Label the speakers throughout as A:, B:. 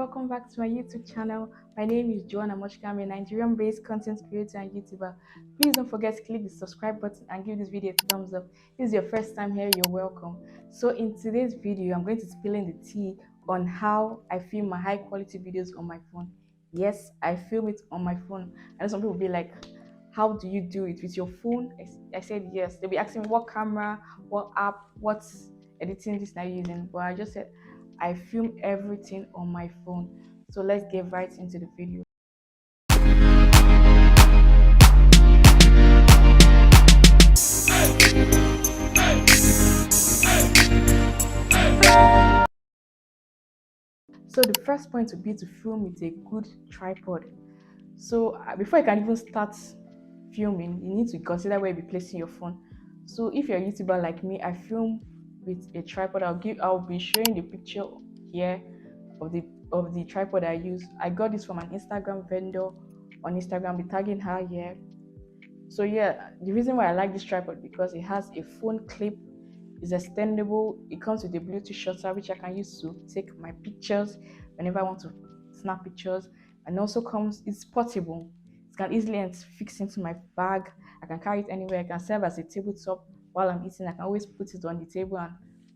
A: welcome back to my YouTube channel. My name is Joanna Mochka. I'm a Nigerian-based content creator and YouTuber. Please don't forget to click the subscribe button and give this video a thumbs up. If this is your first time here, you're welcome. So in today's video, I'm going to spill in the tea on how I film my high-quality videos on my phone. Yes, I film it on my phone. I know some people will be like, how do you do it with your phone? I said yes. They'll be asking me what camera, what app, what editing this are you using, but I just said I film everything on my phone. So let's get right into the video. So the first point would be to film with a good tripod. So before you can even start filming, you need to consider where you'll be placing your phone. So if you're a YouTuber like me, I film with a tripod. I'll be showing the picture here of the tripod I use. I got this from an Instagram vendor on Instagram. Be tagging her here. So yeah, the reason why I like this tripod because it has a phone clip, it's extendable, it comes with a Bluetooth shutter which I can use to take my pictures whenever I want to snap pictures, and also it's portable. It can easily fix into my bag. I can carry it anywhere. I can serve as a tabletop while I'm eating. I can always put it on the table and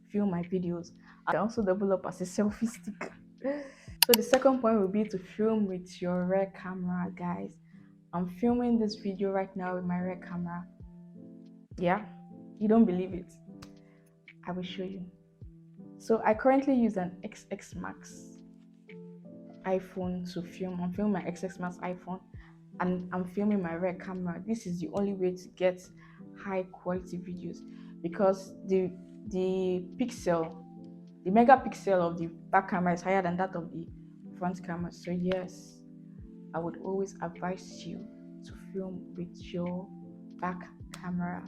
A: film my videos. I can also double up as a selfie stick. So the second point will be to film with your rear camera, guys. I'm filming this video right now with my rear camera. Yeah, you don't believe it? I will show you. So I currently use an XSMAX iPhone to film. I'm filming my XSMAX iPhone and I'm filming my rear camera. This is the only way to get high quality videos because the pixel, the megapixel of the back camera is higher than that of the front camera. So yes, I would always advise you to film with your back camera.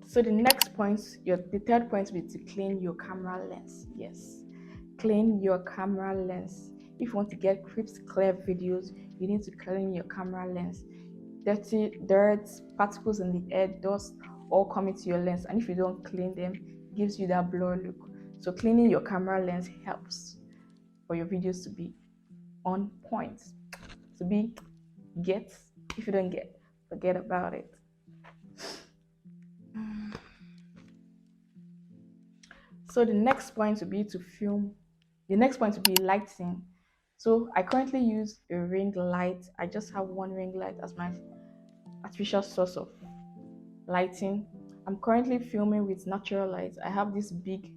A: So the next point, the third point will be to clean your camera lens. Yes, clean your camera lens. If you want to get crisp, clear videos, you need to clean your camera lens. Dirty, dirt, particles in the air, dust, all come into your lens, and if you don't clean them, it gives you that blur look. So cleaning your camera lens helps for your videos to be on point, to be get. If you don't get, forget about it. So the next point would be to film. The next point would be lighting. So I currently use a ring light. I just have one ring light as my artificial source of lighting. I'm currently filming with natural light. I have this big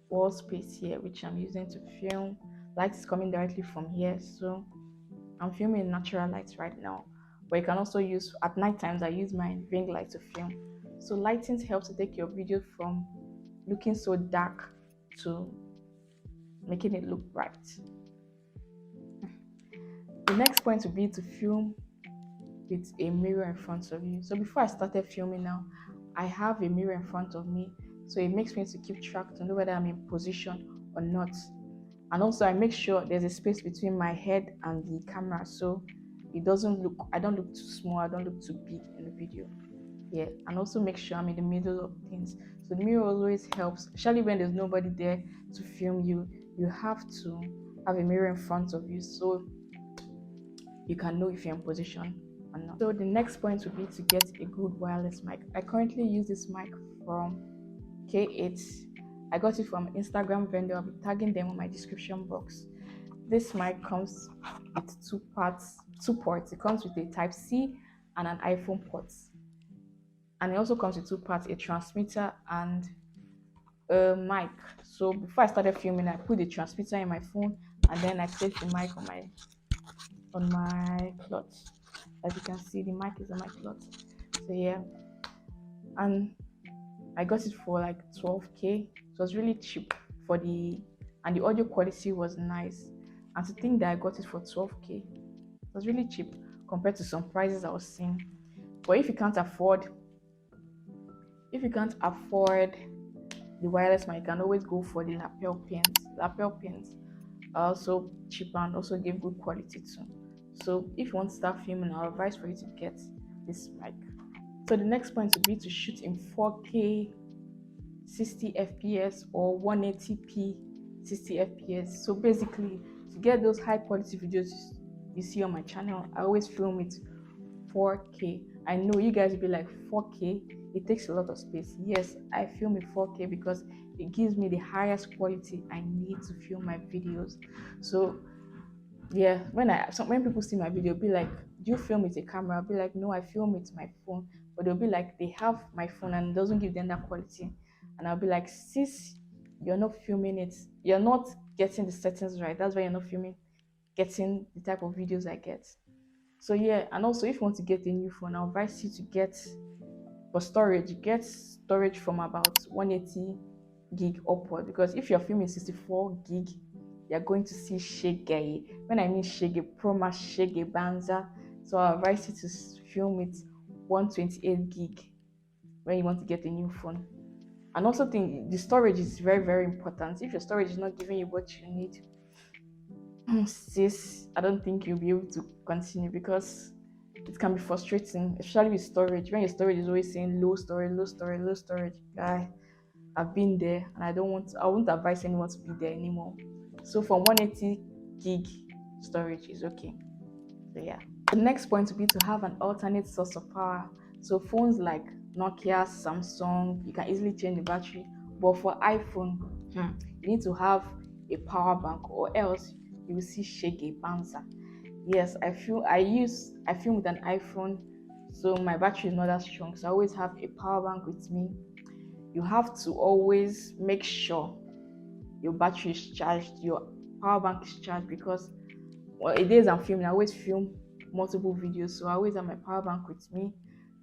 A: wall space here which I'm using to film. Light is coming directly from here, so I'm filming natural lights right now. But you can also use at night times. I use my ring light to film. So lighting helps to take your video from looking so dark to making it look bright. The next point would be to film with a mirror in front of you. So before I started filming now, I have a mirror in front of me, so it makes me to keep track to know whether I'm in position or not. And also I make sure there's a space between my head and the camera, so it doesn't look, I don't look too small, I don't look too big in the video. Yeah, and also make sure I'm in the middle of things. So the mirror always helps, especially when there's nobody there to film you. You have to have a mirror in front of you so you can know if you're in position or not. So the next point would be to get a good wireless mic. I currently use this mic from K8. I got it from Instagram vendor. I'll be tagging them on my description box. This mic comes with two ports. It comes with a Type C and an iPhone port. And it also comes with two parts, a transmitter and a mic. So before I started filming, I put the transmitter in my phone and then I placed the mic on my cloth. As you can see, the mic is on my cloth. So yeah, and I got it for like 12k. So it was really cheap and the audio quality was nice. And to think that I got it for 12k, it was really cheap compared to some prices I was seeing. But if you can't afford the wireless mic, you can always go for the lapel pins. Lapel pins are also cheaper and also give good quality too. So if you want to start filming, I'll advise for you to get this mic. So the next point would be to shoot in 4K, 60 FPS or 180p 60 fps. So basically, to get those high quality videos you see on my channel, I always film it 4K. I know you guys will be like, 4K, it takes a lot of space. Yes, I film in 4K because it gives me the highest quality I need to film my videos. So yeah, when people see my video, be like, do you film with a camera? I'll be like, no, I film with my phone. But they'll be like, they have my phone and it doesn't give them that quality. And I'll be like, sis, you're not filming it, you're not getting the settings right. That's why you're not filming, getting the type of videos I get. So yeah, and also if you want to get a new phone, I'll advise you to get, for storage, get storage from about 180 gig upward, because if you're filming 64 gig, you're going to see shege. When I mean shege, proma shege banza. So I advise you to film it 128 gig when you want to get a new phone. And also think the storage is very, very important. If your storage is not giving you what you need, sis, I don't think you'll be able to continue, because it can be frustrating, especially with storage. When your storage is always saying low storage, low storage, low storage, guy, I've been there, and I won't advise anyone to be there anymore. So from 180 gig storage is okay. So yeah. The next point would be to have an alternate source of power. So phones like Nokia, Samsung, you can easily change the battery. But for iPhone, you need to have a power bank, or else you will see shake bouncer. Yes, I film with an iPhone, so my battery is not that strong. So I always have a power bank with me. You have to always make sure your battery is charged, your power bank is charged, because the days I'm filming, I always film multiple videos, so I always have my power bank with me.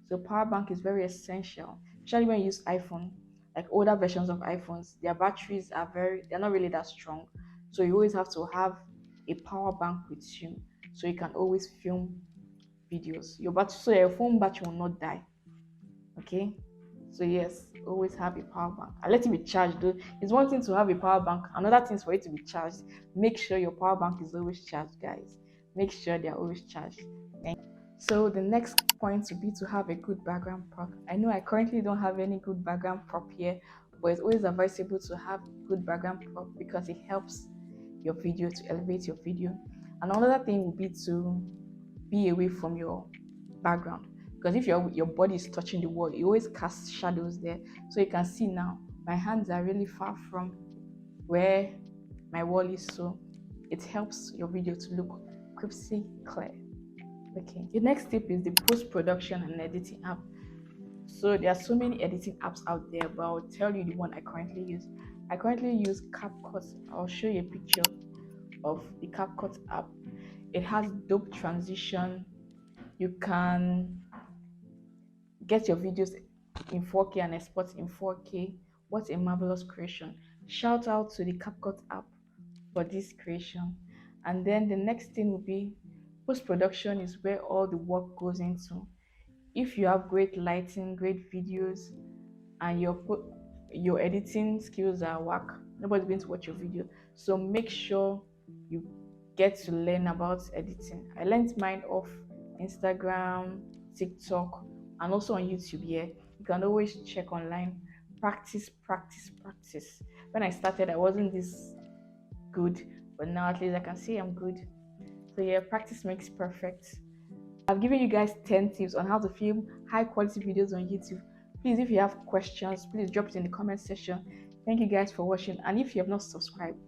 A: So power bank is very essential, especially when you use iPhone. Like older versions of iPhones, their batteries they're not really that strong. So you always have to have a power bank with you, so you can always film videos. So your phone battery will not die. Okay, so yes, always have a power bank and let it be charged. Though it's one thing to have a power bank, another thing is for it to be charged. Make sure your power bank is always charged, guys. Make sure they're always charged. So the next point would be to have a good background prop. I know I currently don't have any good background prop here, but it's always advisable to have good background prop, because it helps your video, to elevate your video. And another thing would be to be away from your background, because if your body is touching the wall, you always cast shadows there. So you can see now my hands are really far from where my wall is, so it helps your video to look crispy clear. Okay, the next tip is the post-production and editing app. So there are so many editing apps out there, but I'll tell you the one I currently use. I currently use CapCut. I'll show you a picture of the CapCut app. It has dope transition. You can get your videos in 4K and export in 4K. What a marvelous creation. Shout out to the CapCut app for this creation. And then the next thing will be post-production, is where all the work goes into. If you have great lighting, great videos, and your editing skills are whack, nobody's going to watch your video. So make sure you get to learn about editing. I learned mine off Instagram, TikTok, and also on YouTube. Here, you can always check online. Practice, practice, practice. When I started, I wasn't this good, but now at least I can say I'm good. So yeah, practice makes perfect. I've given you guys 10 tips on how to film high quality videos on YouTube. Please, if you have questions, please drop it in the comment section. Thank you guys for watching. And if you have not subscribed,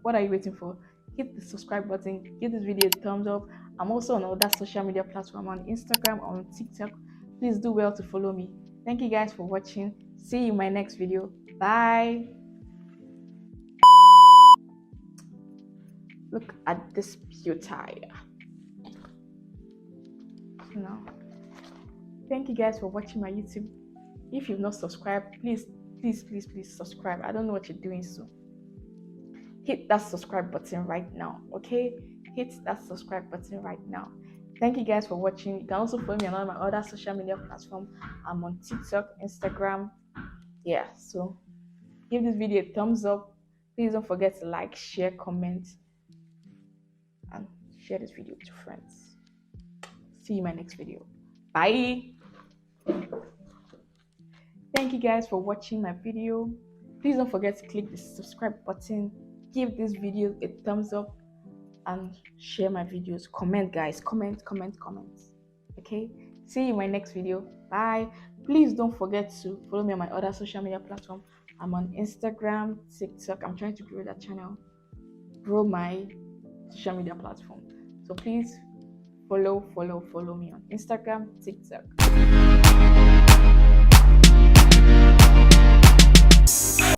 A: what are you waiting for? Hit the subscribe button, give this video a thumbs up. I'm also on other social media platforms, on Instagram, on TikTok. Please do well to follow me. Thank you guys for watching. See you in my next video. Bye. Look at this beauty. Now, thank you guys for watching my YouTube. If you've not subscribed, please, please, please, please subscribe. I don't know what you're doing, so hit that subscribe button right now. Okay, hit that subscribe button right now. Thank you guys for watching. You can also follow me on all my other social media platforms. I'm on TikTok, Instagram. Yeah, so give this video a thumbs up. Please don't forget to like, share, comment, and share this video with your friends. See you in my next video. Bye. Thank you guys for watching my video. Please don't forget to click the subscribe button. give this video a thumbs up and share my videos. Comment, guys. Comment. Okay, see you in my next video. Bye. Please don't forget to follow me on my other social media platform. I'm on Instagram, TikTok. I'm trying to grow that channel, grow my social media platform. So please follow me on Instagram, TikTok.